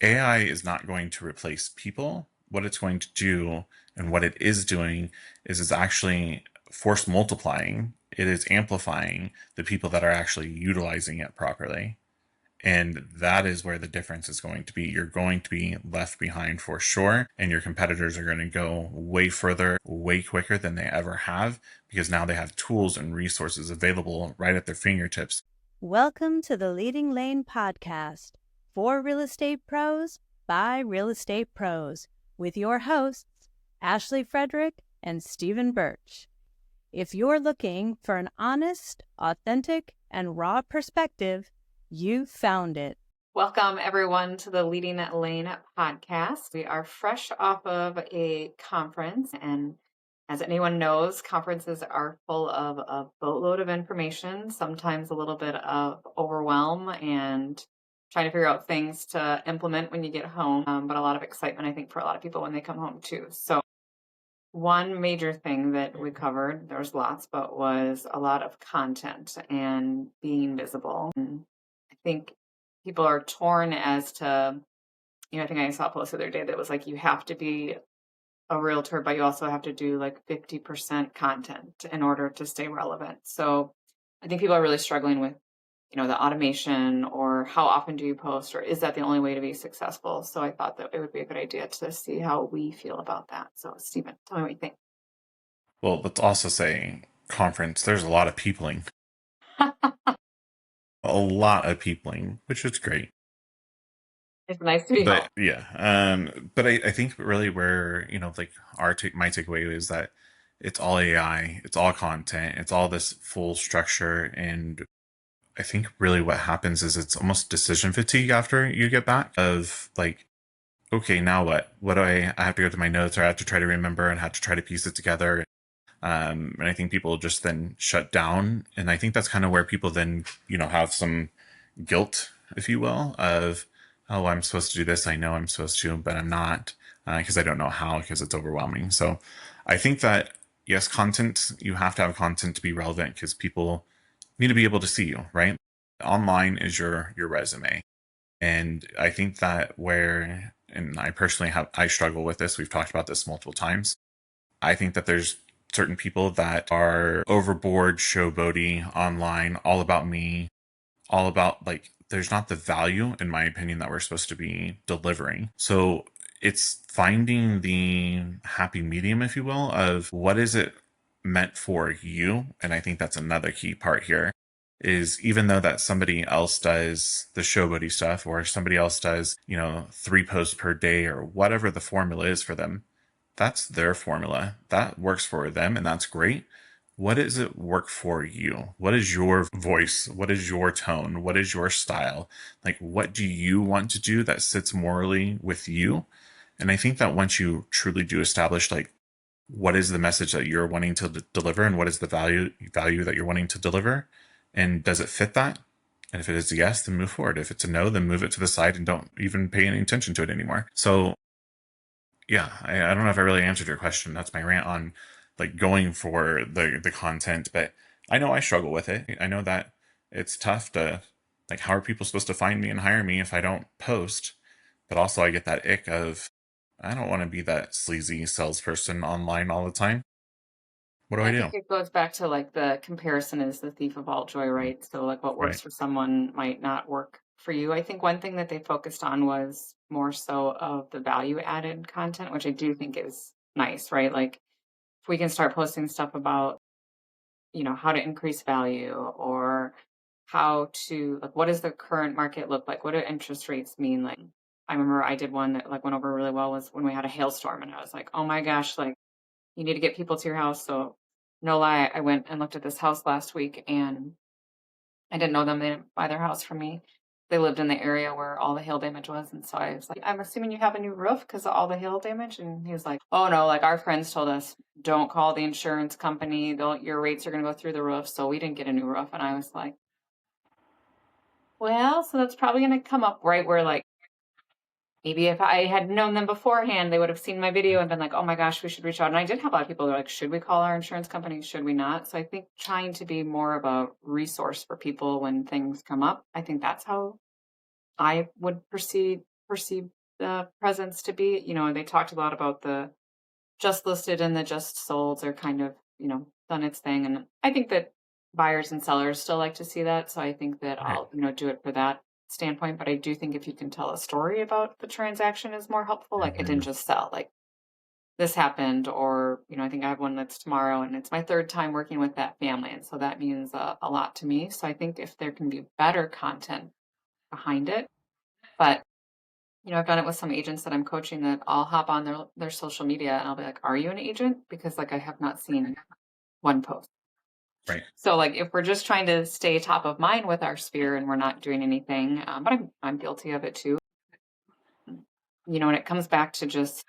AI is not going to replace people. What it's going to do and what it is doing is it's actually force multiplying. It is amplifying the people that are actually utilizing it properly. And that is where the difference is going to be. You're going to be left behind for sure, and your competitors are going to go way further, way quicker than they ever have because now they have tools and resources available right at their fingertips. Welcome to the Leading Lane podcast for real estate pros by real estate pros with your hosts, Ashley Frederick and Stephen Birch. If you're looking for an honest, authentic, and raw perspective, you found it. Welcome, everyone, to the Leading Lane podcast. We are fresh off of a conference, and as anyone knows, conferences are full of a boatload of information, sometimes a little bit of overwhelm and trying to figure out things to implement when you get home, but a lot of excitement, I think, for a lot of people when they come home, too. So one major thing that we covered, there was lots, but was a lot of content and being visible. And I think people are torn as to, I think I saw a post the other day that was like, you have to be a realtor, but you also have to do like 50% content in order to stay relevant. So I think people are really struggling with, the automation, or how often do you post, or is that the only way to be successful? So I thought that it would be a good idea to see how we feel about that. So Stephen, tell me what you think. Well, let's also say conference, there's a lot of peopling, a lot of peopling, which is great. It's nice to be home. But yeah, but I think really where, like my takeaway is that it's all AI, it's all content, it's all this full structure. And I think really what happens is it's almost decision fatigue after you get back of like, okay, now what? What do I have to go to my notes, or I have to try to remember and have to try to piece it together. And I think people just then shut down. And I think that's kind of where people then, have some guilt, if you will, of, oh, I'm supposed to do this. I know I'm supposed to, but I'm not because I don't know how, because it's overwhelming. So I think that, yes, content, you have to have content to be relevant because people need to be able to see you, right? Online is your resume. And I think that where, and I personally I struggle with this. We've talked about this multiple times. I think that there's certain people that are overboard, showboaty online, all about me, all about like, there's not the value, in my opinion, that we're supposed to be delivering. So it's finding the happy medium, if you will, of what is it meant for you. And I think that's another key part here is even though that somebody else does the showboaty stuff, or somebody else does, 3 posts per day, or whatever the formula is for them, that's their formula. That works for them, and that's great. What does it work for you? What is your voice? What is your tone? What is your style? Like, what do you want to do that sits morally with you? And I think that once you truly do establish, like, what is the message that you're wanting to deliver, and what is the value that you're wanting to deliver, and does it fit that? And if it is a yes, then move forward. If it's a no, then move it to the side and don't even pay any attention to it anymore. So yeah, I don't know if I really answered your question. That's my rant on like going for the content, but I know I struggle with it. I know that it's tough to, like, how are people supposed to find me and hire me if I don't post? But also I get that ick of, I don't want to be that sleazy salesperson online all the time. What do Yeah, I I do? think it goes back to like the comparison is the thief of all joy, right? So like what Right. works for someone might not work for you. I think one thing that they focused on was more so of the value added content, which I do think is nice, right? Like if we can start posting stuff about, how to increase value, or how to, like, what does the current market look like? What do interest rates mean? Like I remember I did one that like went over really well was when we had a hailstorm, and I was like, oh my gosh, like you need to get people to your house. So no lie, I went and looked at this house last week, and I didn't know them. They didn't buy their house from me. They lived in the area where all the hail damage was. And so I was like, I'm assuming you have a new roof because of all the hail damage. And he was like, oh no, like our friends told us, don't call the insurance company. Your rates are going to go through the roof. So we didn't get a new roof. And I was like, well, so that's probably going to come up right where like, maybe if I had known them beforehand, they would have seen my video and been like, oh my gosh, we should reach out. And I did have a lot of people that are like, should we call our insurance company? Should we not? So I think trying to be more of a resource for people when things come up, I think that's how I would proceed perceive the presence to be. They talked a lot about the just listed and the just sold are kind of, done its thing. And I think that buyers and sellers still like to see that. So I think that Right. I'll, do it for that standpoint. But I do think if you can tell a story about the transaction is more helpful. Like it didn't Mhm. just sell, like this happened, or, I think I have one that's tomorrow and it's my third time working with that family. And so that means a lot to me. So I think if there can be better content behind it, but I've done it with some agents that I'm coaching that I'll hop on their social media and I'll be like, "Are you an agent?" Because like I have not seen one post. Right. So like if we're just trying to stay top of mind with our sphere and we're not doing anything, but I'm guilty of it too. And it comes back to just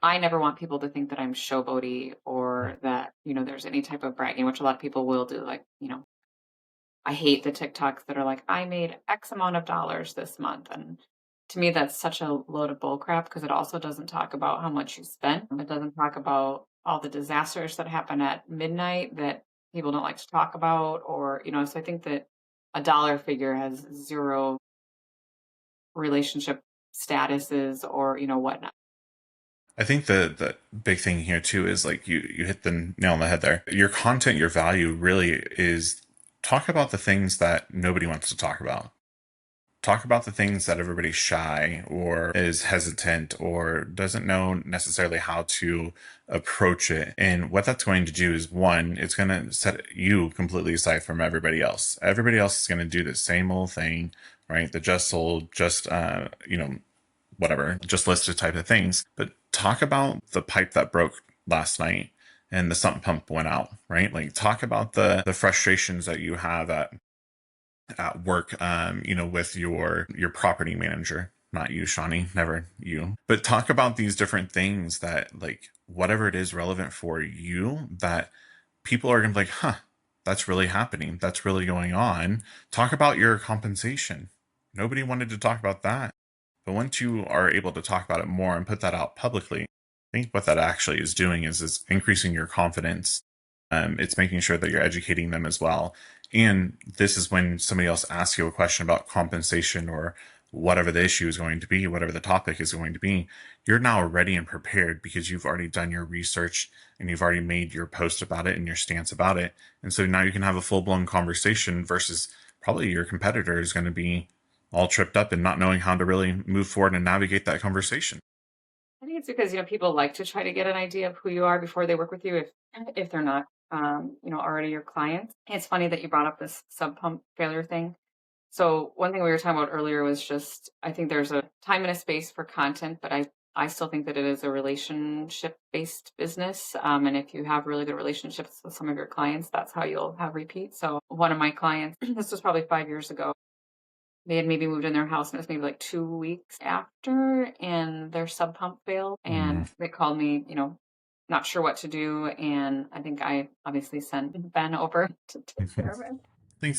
I never want people to think that I'm showboaty or that there's any type of bragging, which a lot of people will do. Like I hate the TikToks that are like, I made X amount of dollars this month. And to me, that's such a load of bull crap because it also doesn't talk about how much you spent. It doesn't talk about all the disasters that happen at midnight that people don't like to talk about. So I think that a dollar figure has zero relationship statuses or, whatnot. I think the big thing here too is like you hit the nail on the head there. Your content, your value really is talk about the things that nobody wants to talk about. Talk about the things that everybody's shy or is hesitant or doesn't know necessarily how to approach it. And what that's going to do is one, it's going to set you completely aside from everybody else. Everybody else is going to do the same old thing, right? The just sold, just, whatever, just listed type of things. But talk about the pipe that broke last night and the sump pump went out, right? Like talk about the frustrations that you have at work, with your property manager. Not you, Shawnee, never you. But talk about these different things that like whatever it is relevant for you that people are gonna be like, huh, that's really happening. That's really going on. Talk about your compensation. Nobody wanted to talk about that. But once you are able to talk about it more and put that out publicly, I think what that actually is doing is increasing your confidence. It's making sure that you're educating them as well. And this is when somebody else asks you a question about compensation or whatever the issue is going to be, whatever the topic is going to be, you're now ready and prepared because you've already done your research and you've already made your post about it and your stance about it. And so now you can have a full blown conversation versus probably your competitor is going to be all tripped up and not knowing how to really move forward and navigate that conversation. I think it's because, people like to try to get an idea of who you are before they work with you if they're not, already your clients. It's funny that you brought up this sub pump failure thing. So one thing we were talking about earlier was just I think there's a time and a space for content, but I still think that it is a relationship based business. And if you have really good relationships with some of your clients, that's how you'll have repeat. So one of my clients, this was probably 5 years ago, they had maybe moved in their house and it was maybe like 2 weeks after and their sub pump failed. Mm. And they called me, not sure what to do. And I think I obviously sent Ben over to take care of it. Thanks.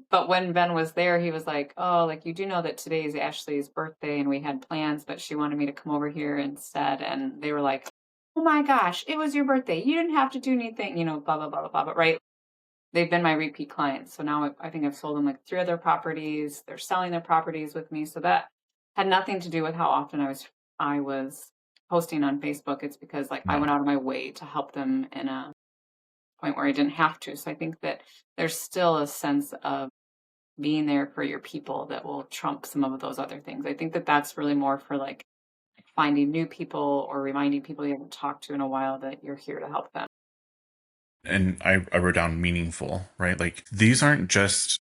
But when Ben was there, he was like, "Oh, like you do know that today is Ashley's birthday and we had plans, but she wanted me to come over here instead." And they were like, "Oh my gosh, it was your birthday. You didn't have to do anything, blah, blah, blah, blah, blah." But right. They've been my repeat clients. So now I think I've sold them like 3 other properties. They're selling their properties with me. So that had nothing to do with how often I was posting on Facebook. It's because like I No. went out of my way to help them in a point where I didn't have to. So I think that there's still a sense of being there for your people that will trump some of those other things. I think that that's really more for like finding new people or reminding people you haven't talked to in a while that you're here to help them. And I wrote down meaningful, right? Like these aren't just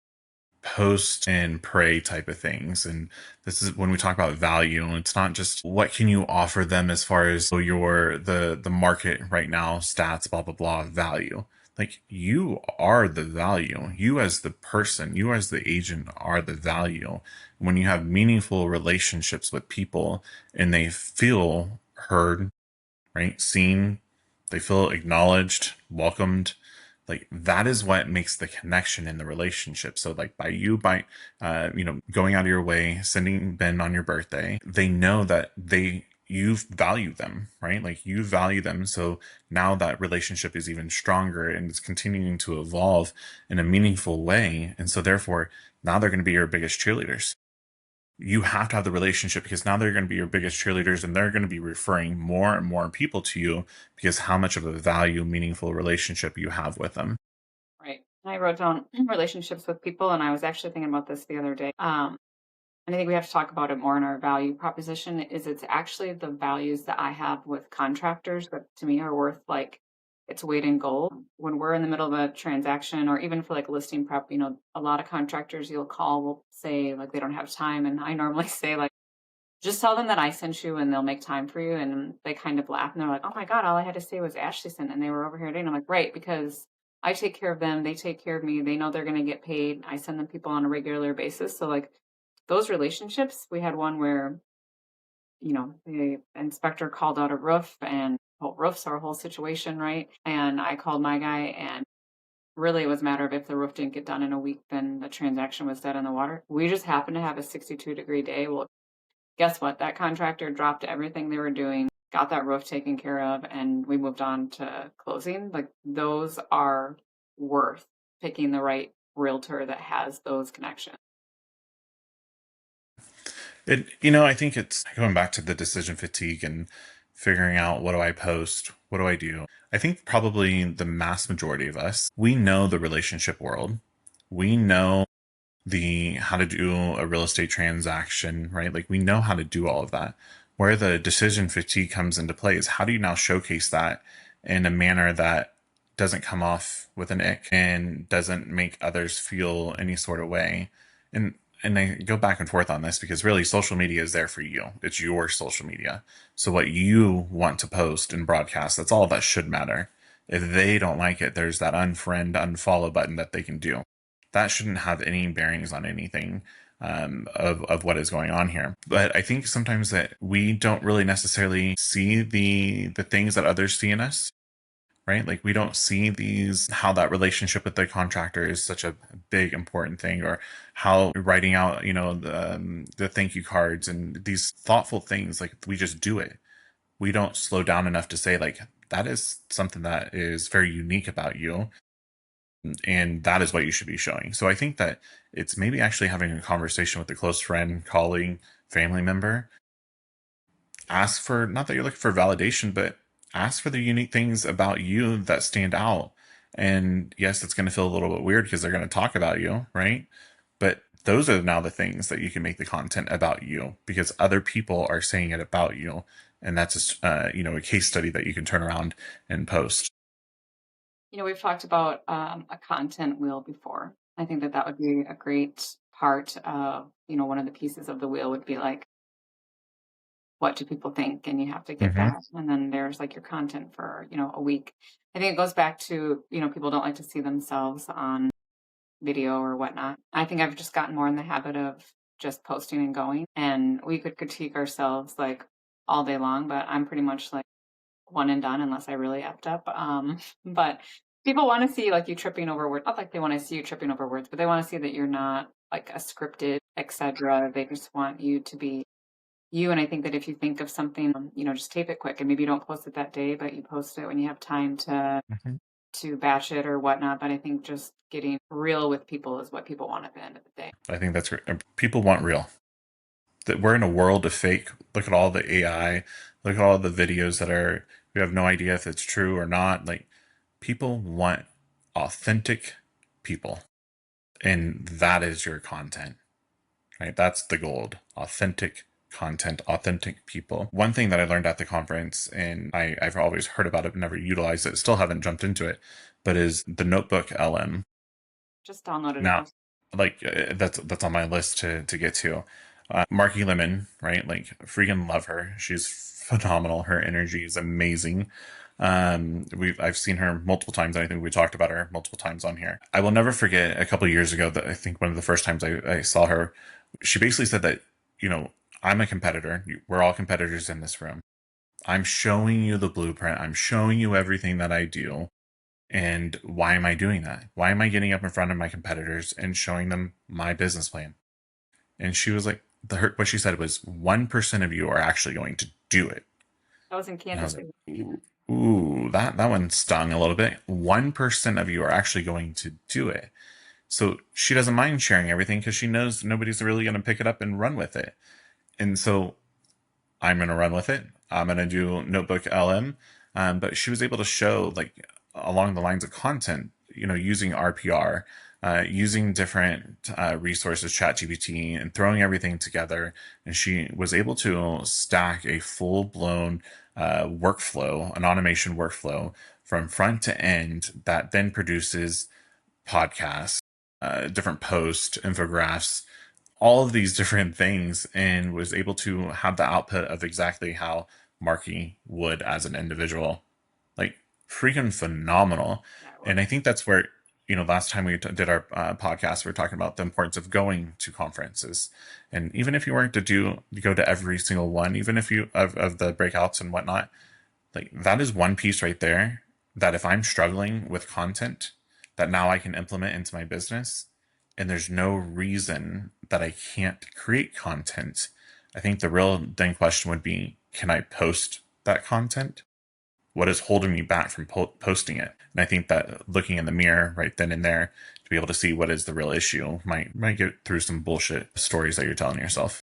post and pray type of things. And this is when we talk about value, it's not just what can you offer them as far as your the market right now, stats, blah blah blah, value. Like you are the value. You as the person, you as the agent are the value. When you have meaningful relationships with people and they feel heard, right? Seen, they feel acknowledged, welcomed. Like that is what makes the connection in the relationship. So like going out of your way, sending Ben on your birthday, they know that you value them, right? Like you value them. So now that relationship is even stronger and it's continuing to evolve in a meaningful way. And so therefore now they're going to be your biggest cheerleaders. You have to have the relationship because now they're going to be your biggest cheerleaders and they're going to be referring more and more people to you because how much of a value, meaningful relationship you have with them. Right. I wrote down relationships with people, and I was actually thinking about this the other day. And I think we have to talk about it more in our value proposition. Is it's actually the values that I have with contractors that to me are worth like its weight in gold. When we're in the middle of a transaction, or even for like listing prep, a lot of contractors you'll call will say like they don't have time, and I normally say like just tell them that I sent you and they'll make time for you. And they kind of laugh and they're like, oh my God, all I had to say was Ashley sent and they were over here today. And I'm like, right, because I take care of them. They take care of me. They know they're going to get paid. I send them people on a regular basis. So like those relationships, we had one where, the inspector called out a roof and well, roofs are a whole situation, right? And I called my guy and really it was a matter of if the roof didn't get done in a week, then the transaction was dead in the water. We just happened to have a 62-degree day. Well, guess what? That contractor dropped everything they were doing, got that roof taken care of, and we moved on to closing. Like those are worth picking the right realtor that has those connections. I think it's going back to the decision fatigue and figuring out what do I post? What do I do? I think probably the mass majority of us, we know the relationship world. We know the how to do a real estate transaction, right? Like we know how to do all of that. Where the decision fatigue comes into play is how do you now showcase that in a manner that doesn't come off with an ick and doesn't make others feel any sort of way. And I go back and forth on this because really social media is there for you. It's your social media. So what you want to post and broadcast, that's all that should matter. If they don't like it, there's that unfriend, unfollow button that they can do. That shouldn't have any bearings on anything of what is going on here. But I think sometimes that we don't really necessarily see the things that others see in us, right? Like we don't see these, how that relationship with the contractor is such a big important thing, or how writing out, the thank you cards and these thoughtful things, like we just do it. We don't slow down enough to say like, that is something that is very unique about you. And that is what you should be showing. So I think that it's maybe actually having a conversation with a close friend, colleague, family member. Ask for, not that you're looking for validation, but ask for the unique things about you that stand out. And yes, it's going to feel a little bit weird because they're going to talk about you, right? But those are now the things that you can make the content about you because other people are saying it about you. And that's just, a case study that you can turn around and post. We've talked about a content wheel before. I think that would be a great part of, one of the pieces of the wheel would be like, what do people think? And you have to get Mm-hmm. that. And then there's like your content for, a week. I think it goes back to, people don't like to see themselves on video or whatnot. I think I've just gotten more in the habit of just posting and going. And we could critique ourselves like all day long, but I'm pretty much like one and done unless I really effed up. But people want to see like you tripping over words. Not like they want to see you tripping over words, but they want to see that you're not like a scripted, etc. They just want you to be you. And I think that if you think of something, just tape it quick and maybe you don't post it that day, but you post it when you have time Mm-hmm. to batch it or whatnot. But I think just getting real with people is what people want at the end of the day. I think that's people want real. That we're in a world of fake. Look at all the AI. Look at all the videos that are. We have no idea if it's true or not. Like people want authentic people, and that is your content, right? That's the gold. Authentic content, authentic people. One thing that I learned at the conference, and I've always heard about it, but never utilized it, still haven't jumped into it, but is the Notebook LM. Just downloaded Now, it. like that's on my list to get to. Marky Lemon, right? Like freaking love her. She's phenomenal. Her energy is amazing. I've seen her multiple times. And I think we talked about her multiple times on here. I will never forget a couple of years ago that I think one of the first times I saw her, she basically said that, I'm a competitor. We're all competitors in this room. I'm showing you the blueprint. I'm showing you everything that I do. And why am I doing that? Why am I getting up in front of my competitors and showing them my business plan? And she was like, what she said was 1% of you are actually going to do it. That was in And I Kansas was like, City. ooh, that one stung a little bit. 1% of you are actually going to do it. So she doesn't mind sharing everything because she knows nobody's really going to pick it up and run with it. And so I'm going to run with it. I'm going to do Notebook LM. But she was able to show, like, along the lines of content, using RPR, using different resources, ChatGPT, and throwing everything together. And she was able to stack a full blown workflow, an automation workflow from front to end that then produces podcasts, different posts, infographics, all of these different things, and was able to have the output of exactly how Marky would as an individual. Like, freaking phenomenal. Yeah, it was. And I think that's where, last time we did our podcast, we were talking about the importance of going to conferences. And even if you weren't to go to every single one, even if you, of the breakouts and whatnot, like, that is one piece right there that if I'm struggling with content that now I can implement into my business, and there's no reason that I can't create content. I think the real then question would be, can I post that content? What is holding me back from posting it? And I think that looking in the mirror right then and there to be able to see what is the real issue might get through some bullshit stories that you're telling yourself.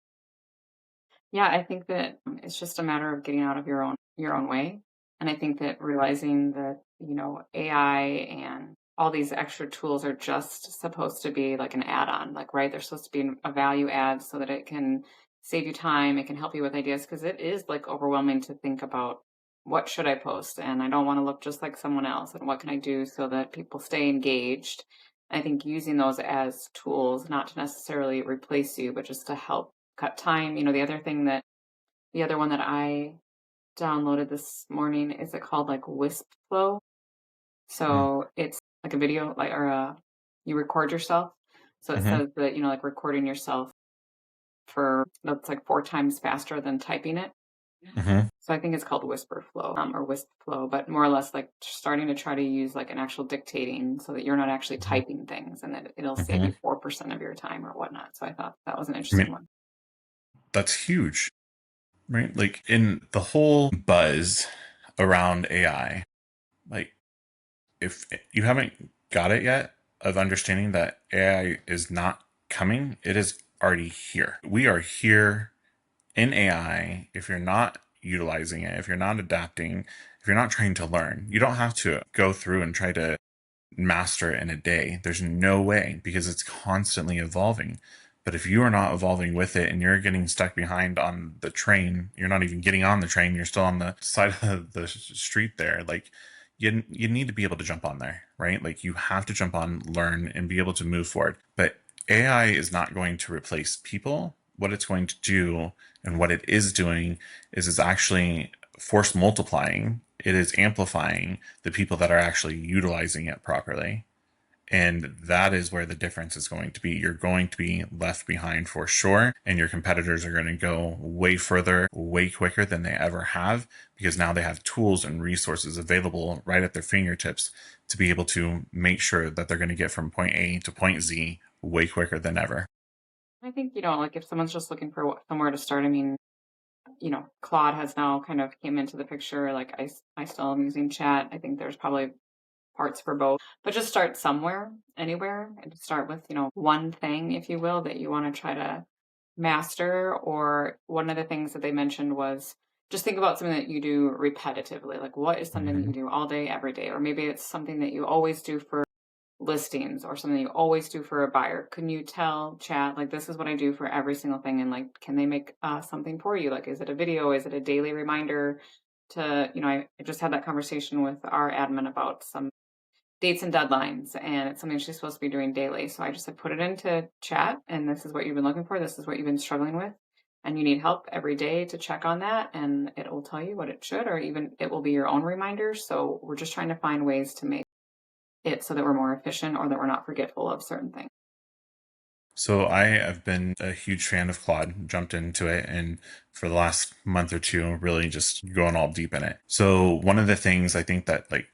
Yeah, I think that it's just a matter of getting out of your own way. And I think that realizing that, AI and all these extra tools are just supposed to be like an add-on, like, right? They're supposed to be a value add so that it can save you time, it can help you with ideas, because it is like overwhelming to think about what should I post, and I don't want to look just like someone else, and what can I do so that people stay engaged. I think using those as tools, not to necessarily replace you, but just to help cut time. The other one that I downloaded this morning, is it called like Wisp Flow? So it's like a video, like, or you record yourself. So it Mm-hmm. says that, like recording yourself that's like 4 times faster than typing it. Mm-hmm. So I think it's called Whisper Flow, or Wisp Flow, but more or less like starting to try to use like an actual dictating so that you're not actually typing things, and that it'll save Mm-hmm. you 4% of your time or whatnot. So I thought that was an I interesting mean, one. that's huge, right? Like, in the whole buzz around AI, like, if you haven't got it yet of understanding that AI is not coming, it is already here. We are here in AI. If you're not utilizing it, if you're not adapting, if you're not trying to learn, you don't have to go through and try to master it in a day. There's no way, because it's constantly evolving. But if you are not evolving with it and you're getting stuck behind on the train, you're not even getting on the train, you're still on the side of the street there. Like, you need to be able to jump on there, right? Like, you have to jump on, learn, and be able to move forward. But AI is not going to replace people. What it's going to do, and what it is doing, is it's actually force multiplying. It is amplifying the people that are actually utilizing it properly. And that is where the difference is going to be. You're going to be left behind for sure. And your competitors are going to go way further, way quicker than they ever have, because now they have tools and resources available right at their fingertips to be able to make sure that they're going to get from point A to point Z way quicker than ever. I think, like if someone's just looking for somewhere to start, I mean, Claude has now kind of came into the picture. Like I still am using chat. I think there's probably parts for both, but just start somewhere, anywhere, and start with, one thing, if you will, that you want to try to master. Or one of the things that they mentioned was just think about something that you do repetitively. Like, what is something that Mm-hmm. you do all day, every day? Or maybe it's something that you always do for listings, or something you always do for a buyer. Can you tell chat, like, this is what I do for every single thing? And like, can they make something for you? Like, is it a video? Is it a daily reminder to, I just had that conversation with our admin about some dates and deadlines, and it's something she's supposed to be doing daily. So I just said, put it into chat, and this is what you've been looking for. This is what you've been struggling with. And you need help every day to check on that. And it will tell you what it should, or even it will be your own reminder. So we're just trying to find ways to make it so that we're more efficient, or that we're not forgetful of certain things. So I have been a huge fan of Claude, jumped into it, and for the last month or two, really just going all deep in it. So one of the things I think that, like,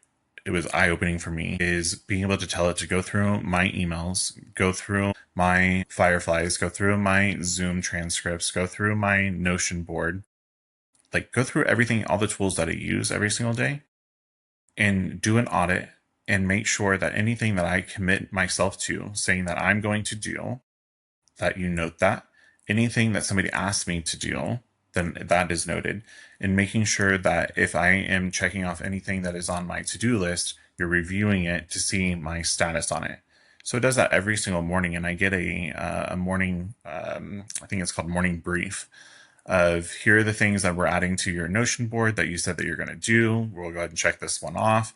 it was eye opening for me is being able to tell it to go through my emails, go through my Fireflies, go through my Zoom transcripts, go through my Notion board, like, go through everything, all the tools that I use every single day, and do an audit and make sure that anything that I commit myself to, saying that I'm going to do, that you note that. Anything that somebody asks me to do, then that is noted. And making sure that if I am checking off anything that is on my to-do list, you're reviewing it to see my status on it. So it does that every single morning, and I get a morning, I think it's called morning brief of here are the things that we're adding to your Notion board that you said that you're going to do. We'll go ahead and check this one off.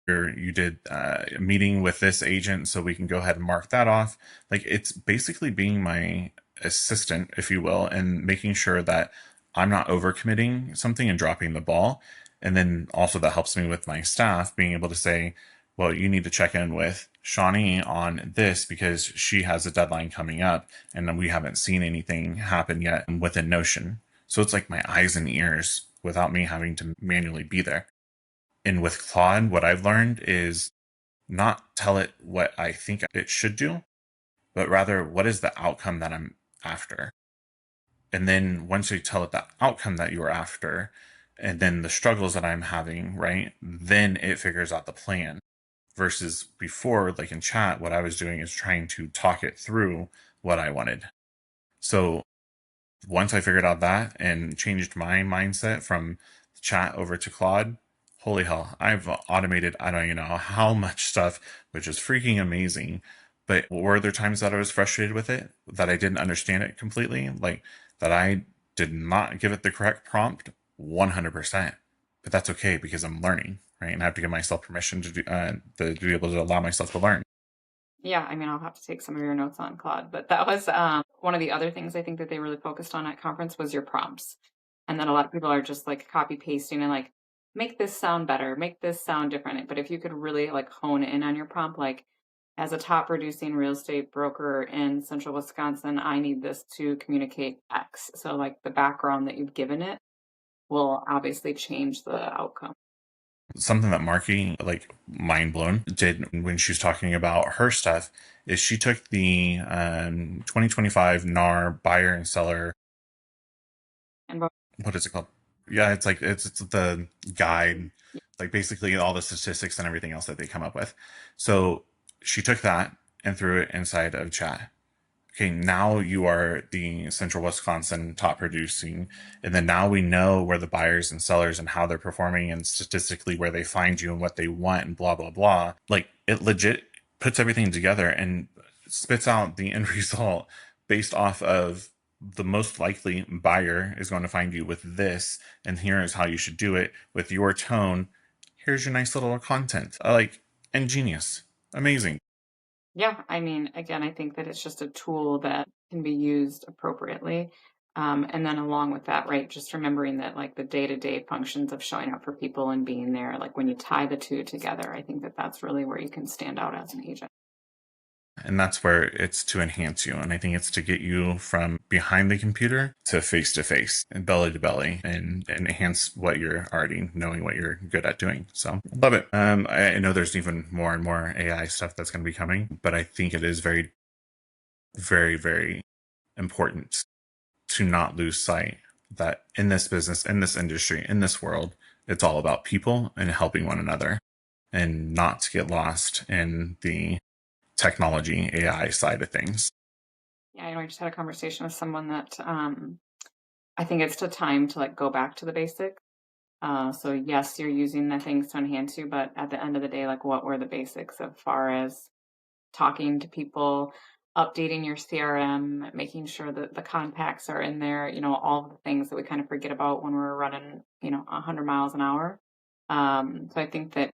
You did a meeting with this agent, so we can go ahead and mark that off. Like, it's basically being my assistant, if you will, and making sure that I'm not overcommitting something and dropping the ball. And then also that helps me with my staff being able to say, well, you need to check in with Shawnee on this because she has a deadline coming up and we haven't seen anything happen yet within Notion. So it's like my eyes and ears without me having to manually be there. And with Claude, what I've learned is not tell it what I think it should do, but rather what is the outcome that I'm after. And then once you tell it the outcome that you're after, and then the struggles that I'm having, right? Then it figures out the plan. Versus before, like in chat, what I was doing is trying to talk it through what I wanted. So once I figured out that and changed my mindset from chat over to Claude, holy hell, I've automated, I don't even know how much stuff, which is freaking amazing. But were there times that I was frustrated with it, that I didn't understand it completely, like that I did not give it the correct prompt? 100%. But that's okay because I'm learning, right? And I have to give myself permission to be able to allow myself to learn. Yeah, I mean, I'll have to take some of your notes on Claude, but that was one of the other things I think that they really focused on at conference was your prompts. And then a lot of people are just like copy pasting and like, make this sound better, make this sound different. But if you could really like hone in on your prompt, like as a top producing real estate broker in central Wisconsin, I need this to communicate X. So like the background that you've given it will obviously change the outcome. Something that Marky, like mind blown, did when she was talking about her stuff is she took the 2025 NAR buyer and seller. And What is it called? Yeah, it's like it's the guide, like basically all the statistics and everything else that they come up with. So she took that and threw it inside of chat. Okay, now you are the central Wisconsin top producing, and then now we know where the buyers and sellers and how they're performing and statistically where they find you and what they want and blah blah blah. Like, it legit puts everything together and spits out the end result based off of the most likely buyer is going to find you with this, and here is how you should do it with your tone. Here's your nice little content. Like, ingenious, amazing. yeah, I mean, again, I think that it's just a tool that can be used appropriately. And then along with that, right, just remembering that like the day-to-day functions of showing up for people and being there, like when you tie the two together, I think that that's really where you can stand out as an agent. And that's where it's to enhance you. And I think it's to get you from behind the computer to face and belly to belly and enhance what you're already knowing what you're good at doing. So love it. I know there's even more and more AI stuff that's going to be coming, but I think it is very, very, very important to not lose sight that in this business, in this industry, in this world, it's all about people and helping one another and not to get lost in the technology AI side of things. Yeah, I just had a conversation with someone that I think it's the time to like go back to the basics. So yes, you're using the things to enhance you, but at the end of the day, like what were the basics as far as talking to people, updating your CRM, making sure that the contacts are in there, all of the things that we kind of forget about when we're running, 100 miles an hour. So I think that,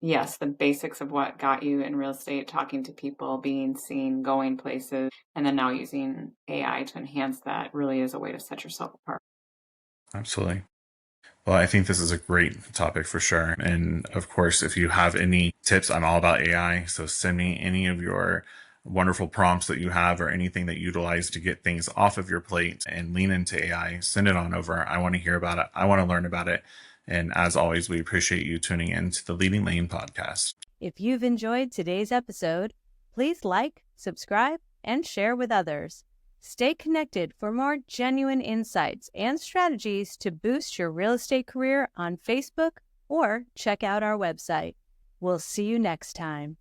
yes, the basics of what got you in real estate, talking to people, being seen, going places, and then now using AI to enhance that really is a way to set yourself apart. Absolutely. Well, I think this is a great topic for sure. And of course, if you have any tips, I'm all about AI. So send me any of your wonderful prompts that you have or anything that you utilize to get things off of your plate and lean into AI. Send it on over. I want to hear about it. I want to learn about it. And as always, we appreciate you tuning in to the Leading Lane podcast. If you've enjoyed today's episode, please like, subscribe, and share with others. Stay connected for more genuine insights and strategies to boost your real estate career on Facebook or check out our website. We'll see you next time.